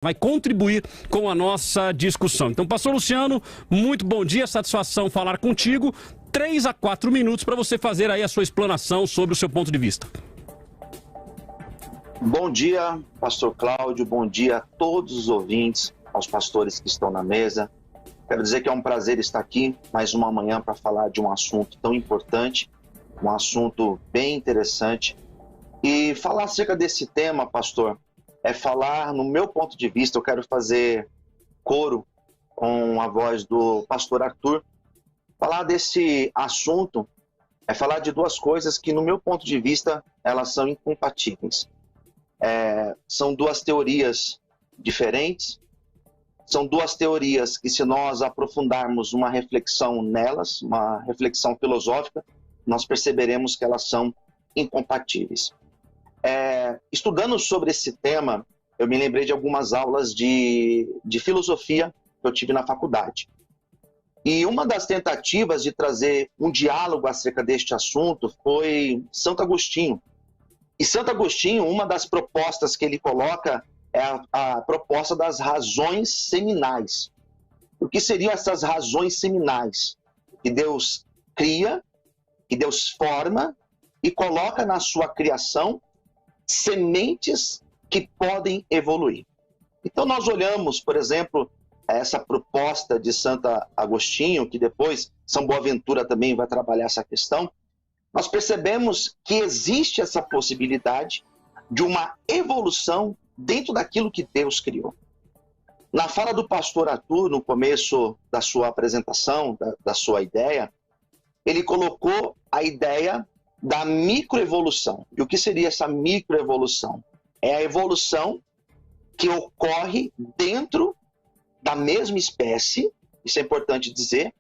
vai contribuir com a nossa discussão. Então, pastor Luciano, muito bom dia, satisfação falar contigo. 3 a 4 minutos para você fazer aí a sua explanação sobre o seu ponto de vista. Bom dia, pastor Cláudio, bom dia a todos os ouvintes, aos pastores que estão na mesa. Quero dizer que é um prazer estar aqui mais uma manhã para falar de um assunto tão importante, um assunto bem interessante. E falar acerca desse tema, pastor, é falar, no meu ponto de vista, eu quero fazer coro com a voz do pastor Arthur. Falar desse assunto é falar de duas coisas que, no meu ponto de vista, elas são incompatíveis. São duas teorias diferentes, são duas teorias que, se nós aprofundarmos uma reflexão nelas, uma reflexão filosófica, nós perceberemos que elas são incompatíveis. Estudando sobre esse tema, eu me lembrei de algumas aulas de filosofia que eu tive na faculdade. E uma das tentativas de trazer um diálogo acerca deste assunto foi Santo Agostinho. E Santo Agostinho, uma das propostas que ele coloca é a proposta das razões seminais. O que seriam essas razões seminais? Que Deus cria, que Deus forma e coloca na sua criação sementes que podem evoluir. Então nós olhamos, por exemplo, essa proposta de Santo Agostinho, que depois São Boaventura também vai trabalhar essa questão. Nós percebemos que existe essa possibilidade de uma evolução dentro daquilo que Deus criou. Na fala do pastor Arthur, no começo da sua apresentação, da sua ideia, ele colocou a ideia da microevolução. E o que seria essa microevolução? É a evolução que ocorre dentro da mesma espécie, isso é importante dizer,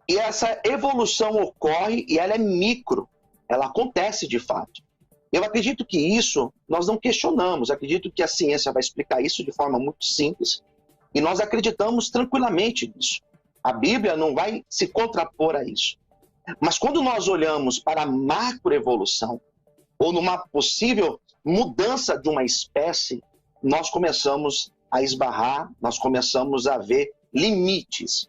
e essa evolução ocorre e ela é micro, ela acontece de fato. Eu acredito que isso nós não questionamos, acredito que a ciência vai explicar isso de forma muito simples, e nós acreditamos tranquilamente nisso. A Bíblia não vai se contrapor a isso. Mas quando nós olhamos para a macroevolução, ou numa possível mudança de uma espécie, nós começamos a esbarrar, nós começamos a ver limites.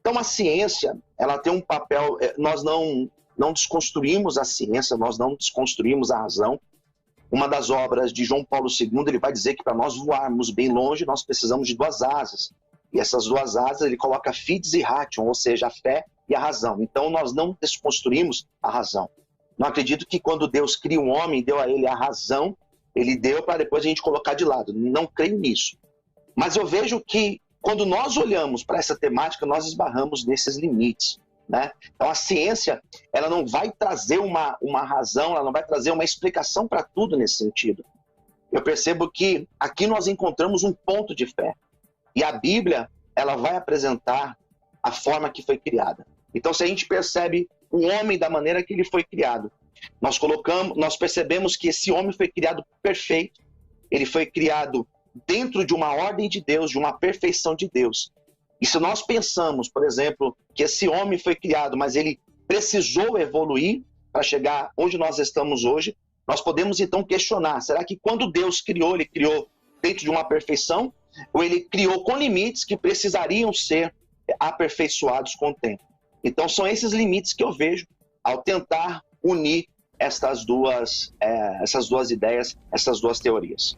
Então a ciência, ela tem um papel, nós não desconstruímos a ciência, nós não desconstruímos a razão. Uma das obras de João Paulo II, ele vai dizer que para nós voarmos bem longe, nós precisamos de duas asas. E essas duas asas, ele coloca fides e ration, ou seja, a fé e a razão. Então nós não desconstruímos a razão. Não acredito que quando Deus cria um homem, deu a ele a razão, ele deu para depois a gente colocar de lado. Não creio nisso. Mas eu vejo que quando nós olhamos para essa temática, nós esbarramos nesses limites, né? Então a ciência, ela não vai trazer uma razão, ela não vai trazer uma explicação para tudo nesse sentido. Eu percebo que aqui nós encontramos um ponto de fé. E a Bíblia, ela vai apresentar a forma que foi criada. Então, se a gente percebe o homem da maneira que ele foi criado, nós percebemos que esse homem foi criado perfeito, ele foi criado dentro de uma ordem de Deus, de uma perfeição de Deus. E se nós pensamos, por exemplo, que esse homem foi criado, mas ele precisou evoluir para chegar onde nós estamos hoje, nós podemos então questionar, será que quando Deus criou, ele criou dentro de uma perfeição, ou ele criou com limites que precisariam ser aperfeiçoados com o tempo? Então são esses limites que eu vejo ao tentar unir essas duas ideias, essas duas teorias.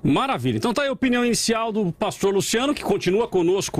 Maravilha. Então tá aí a opinião inicial do pastor Luciano, que continua conosco